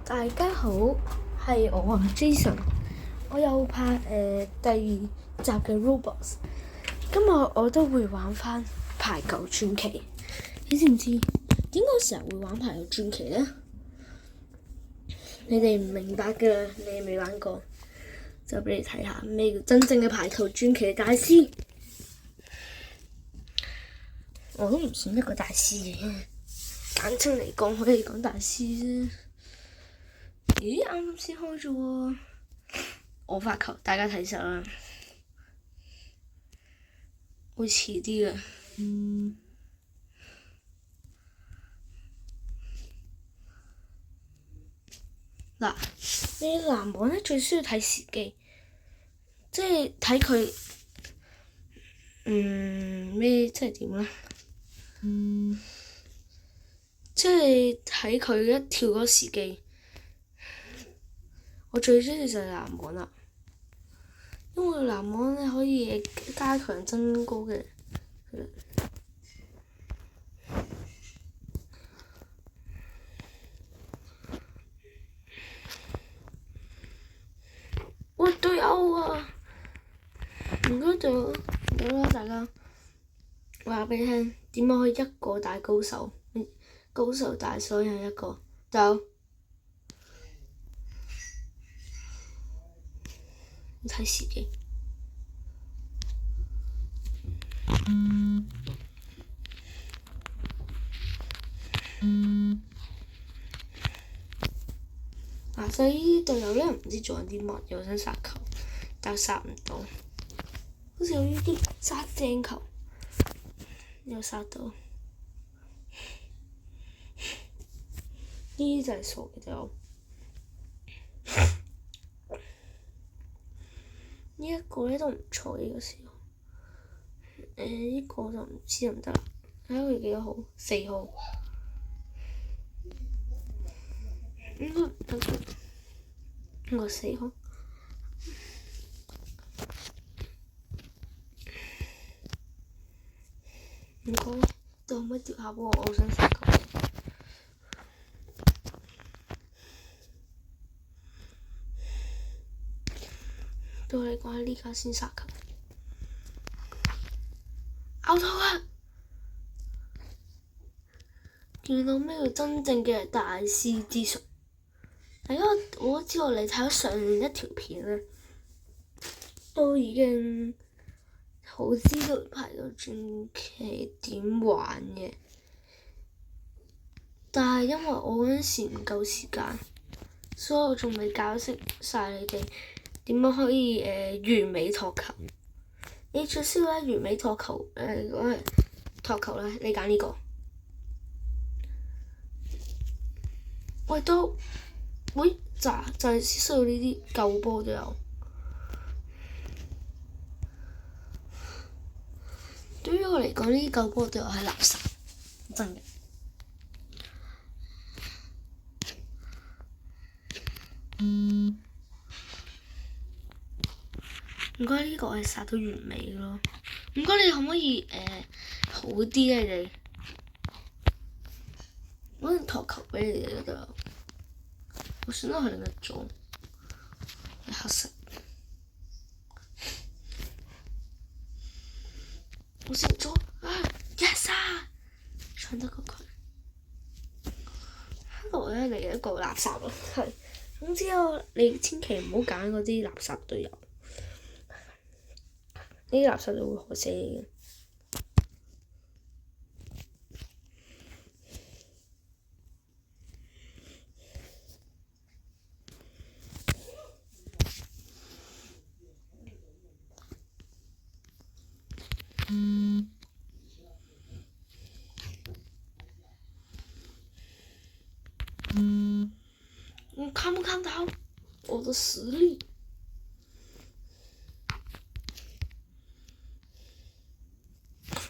大家好，係我啊 Jason，我有拍第二集嘅 Roblox，今日我都會玩翻排球傳奇。你知唔知點解成日會玩排球傳奇呢？你哋唔明白㗎，你未玩過，就俾你睇下咩叫真正嘅排球傳奇大師。我都唔算一個大師嘅，簡稱嚟講可以講大師啫。咦，啱啱先開咗喎！我發球，大家睇實啦，會遲啲嘅。嗱，你籃網咧最需要睇時機，即係睇佢咩，即係點咧？即係睇佢一跳嗰時機。我最中意就係籃網啦，因為籃網咧可以加強增高嘅。喂，隊友啊！唔該隊友，好啦，大家話俾你聽，點樣可以一個大高手？高手大所有一個隊友。睇時機。所以呢啲隊友咧唔知做緊啲乜，又想殺球，但殺唔到。好似有呢啲殺正球，又殺到。呢啲就係傻嘅隊友。呢一個咧都唔錯，呢個時候。呢個就唔知得唔得啦。睇下佢幾多號？4號。應該唔得嘅。呢個4號。唔該，可唔可以掉下波？我想殺球。對我嚟講喺呢家先殺球。out到啊！見到咩叫真正嘅大師之術？大家我知道你睇咗上面一條片咧，都已經好知道排球傳奇點玩嘅。但係因為我嗰陣時唔夠時間，所以我仲未教識晒你哋點樣可以完美托球。你最需要完美托球托球咧，你揀呢個。喂，都喂就係需要呢啲舊波都有。對於我嚟講，呢啲舊波都有係垃圾，真嘅。唔該，呢個係殺到完美咯。唔該，你可唔可以好啲咧？你我攞托球俾你哋嗰度，我選咗佢另一組，係黑色。我選咗，yes 啊！搶得過佢。呢個咧嚟一個垃圾咯，係。總之你千祈唔好揀嗰啲垃圾隊友，呢啲垃圾就會害死你嘅。我看不看到我的實力？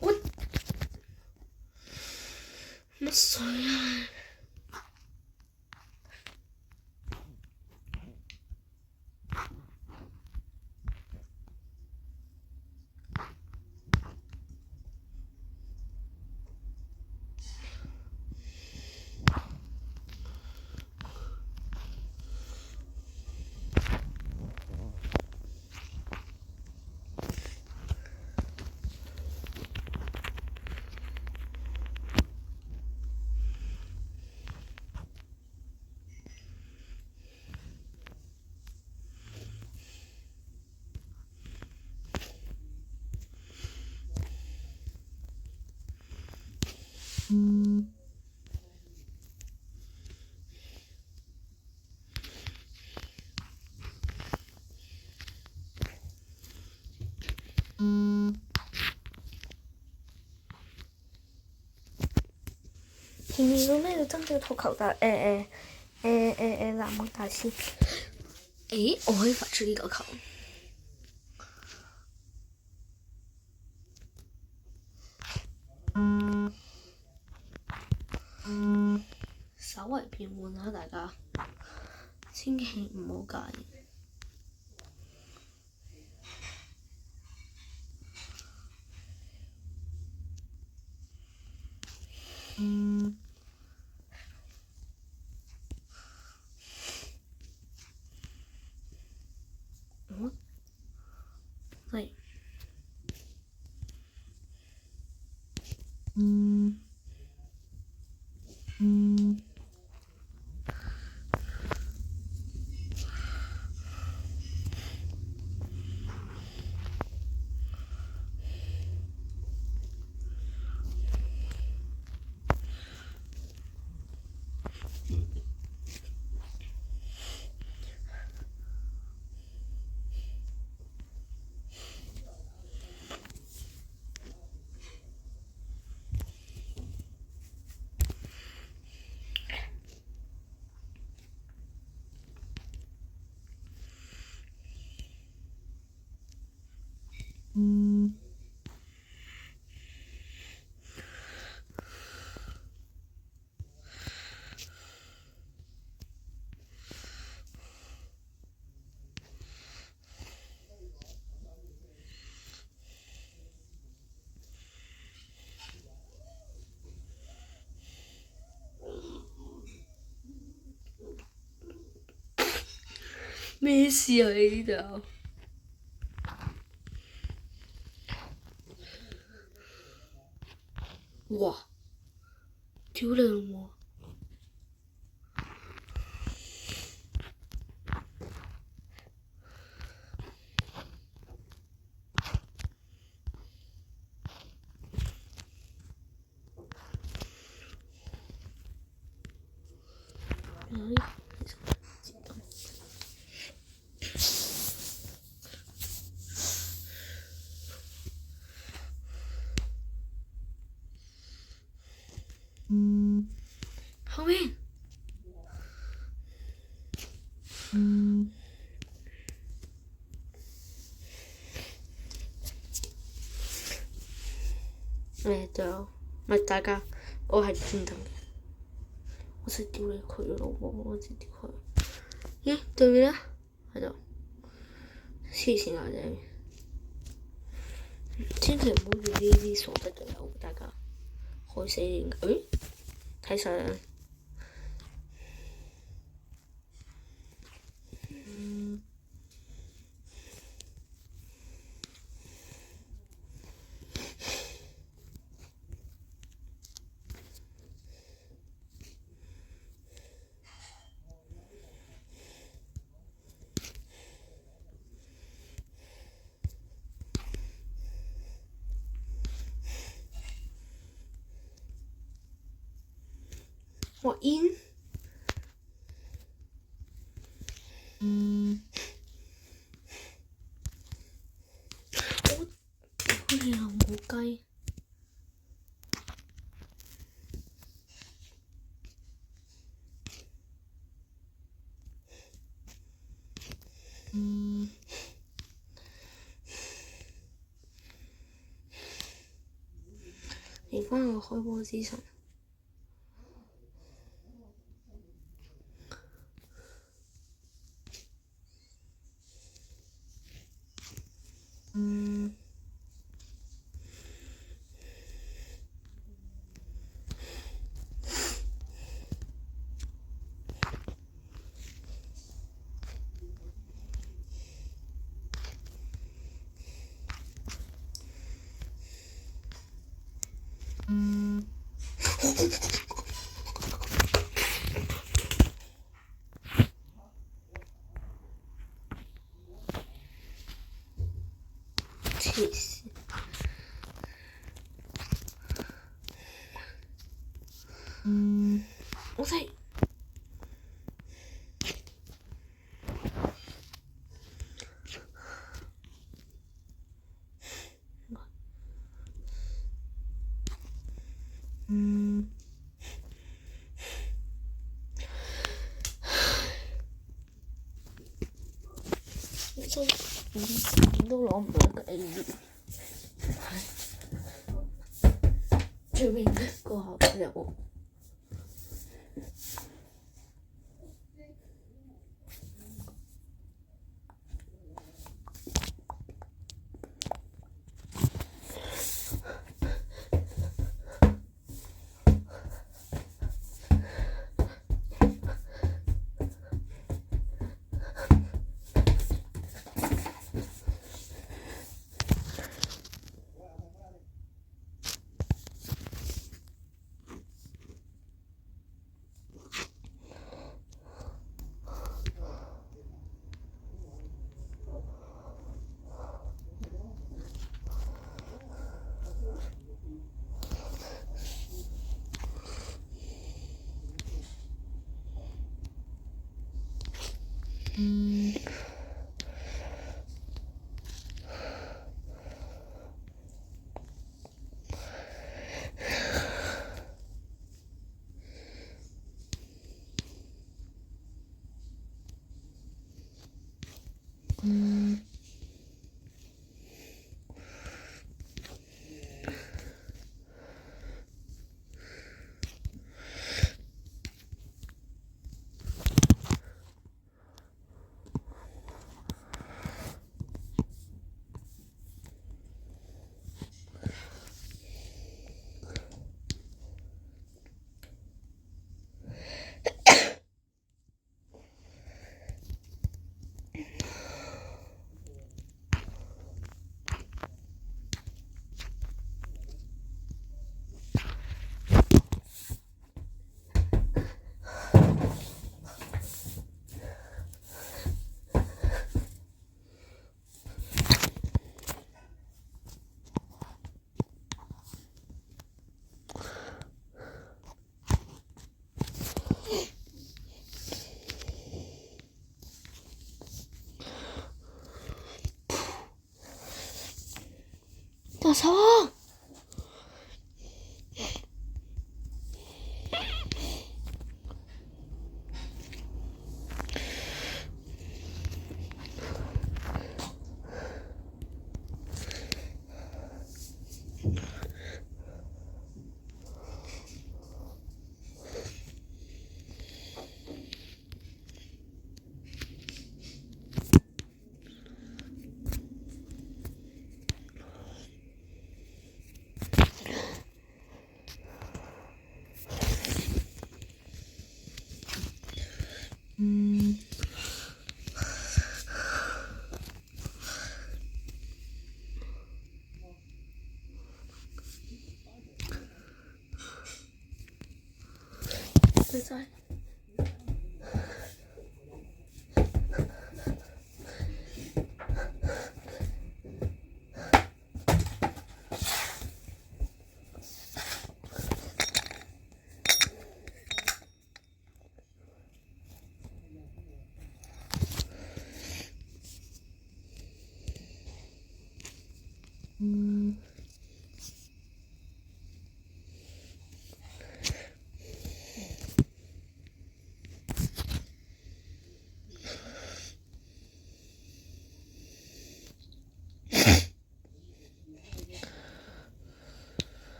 我乜水啊！見唔見到咩叫真正嘅足球大籃球大師？誒，我可以發出呢個球。稍為變換下大家，千祈唔好介意。係。咩事啊？你呢度？哇！屌你老母！後面。對啊，唔係大家，我係專登嘅，我識屌你佢老母，我知屌佢。咦？對面咧喺度，黐線啊你！千祈唔好遇呢啲傻嘅隊友，大家害死你！睇晒啦。我煙。我哋老母雞。嚟返個開波之神。黐線！我睇。以前都攞唔到一個 A2，最尾個考試有。大嫂，现在。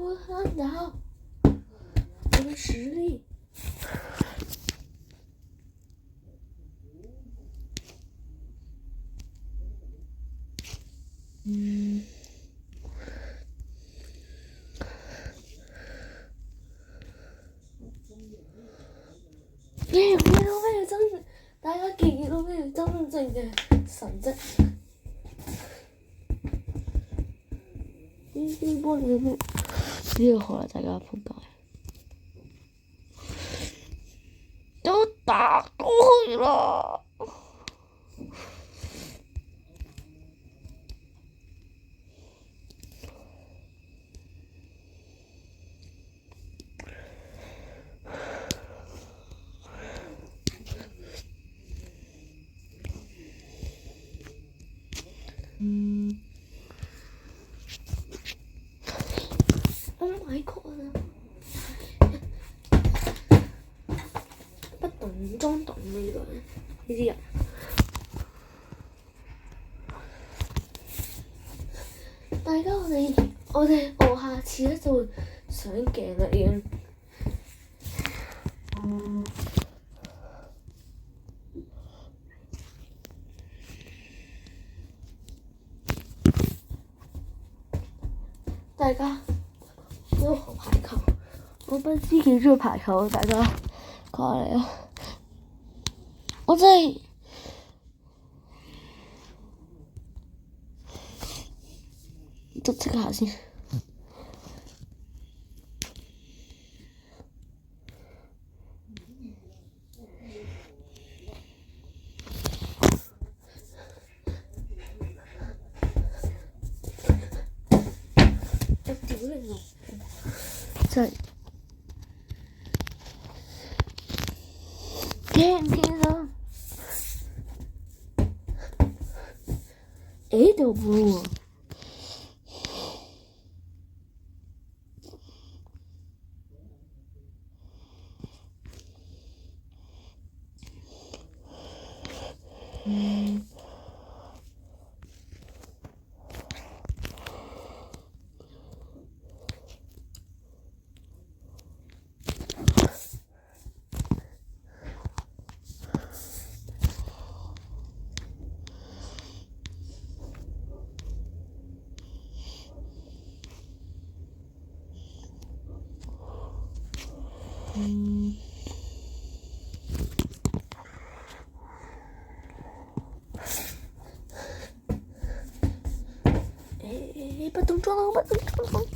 我很好，我的实力。真正嘅神蹟。呢波你呢個好啦，大家仆街都打過去啦。Oh my god！ 不動裝動呢個呢啲人，大家我下次咧就會上鏡啦已經。大家都好排球，我不知幾鍾意排球，大家過嚟啊！我真係都即刻下先。真係驚唔驚啊？條布喎。不動裝啦，不動裝啦。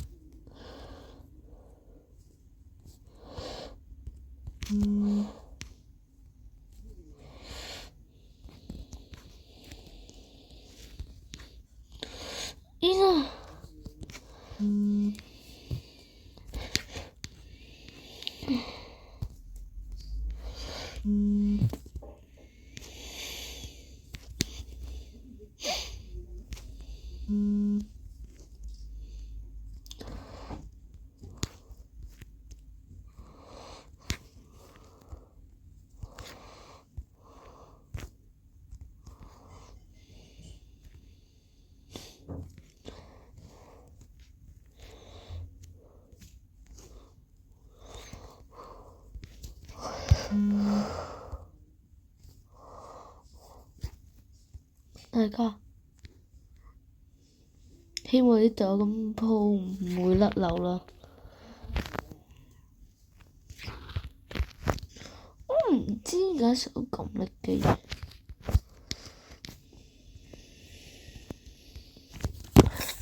醫生。大家希望呢度咁鋪唔會甩漏啦。我唔知點解成日咁叻嘅。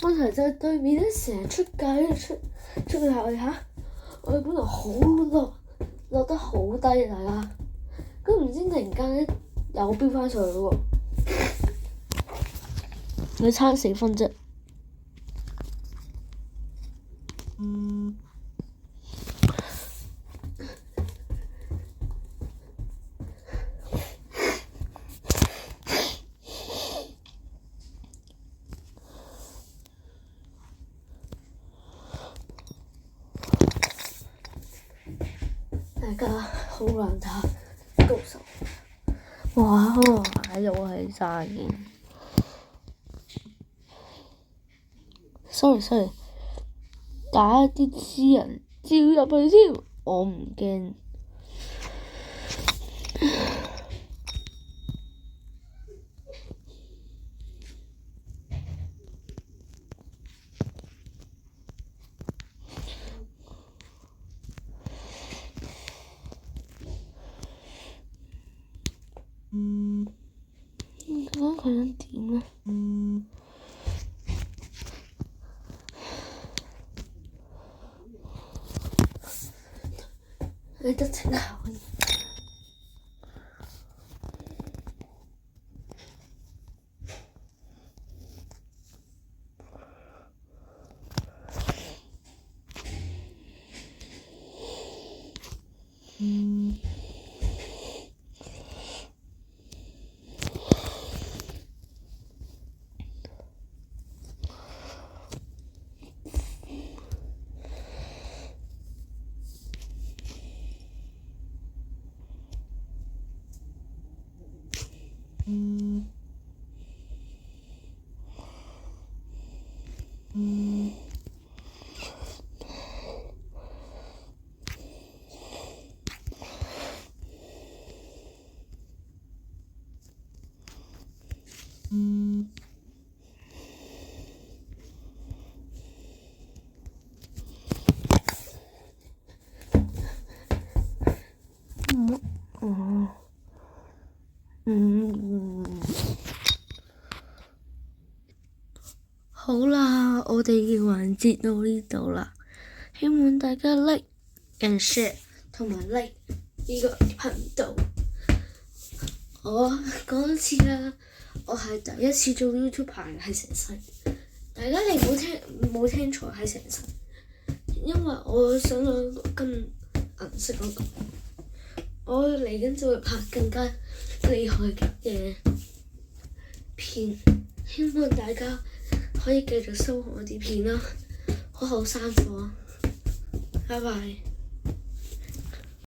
問題就係對面咧成日出界出去嚇，我哋本來好落得好低啊，大家，咁唔知突然間咧又飆翻上去喎，你差4分啫。大家好難打高手，哇！又係詐嘅。sorry， 打啲私人照入去添，我唔驚。究竟佢想點啊？你得請下可以。好啦，我哋嘅環節到呢度啦，希望大家 like and share 同埋 like 呢個頻道。我講多次啦，我係第一次做 YouTuber，係成世。大家你冇聽錯，係成世。因為我想攞個金銀色嗰個，我嚟緊就會拍更加厲害嘅片，希望大家可以繼續收看我啲片啦，好好生活，拜拜。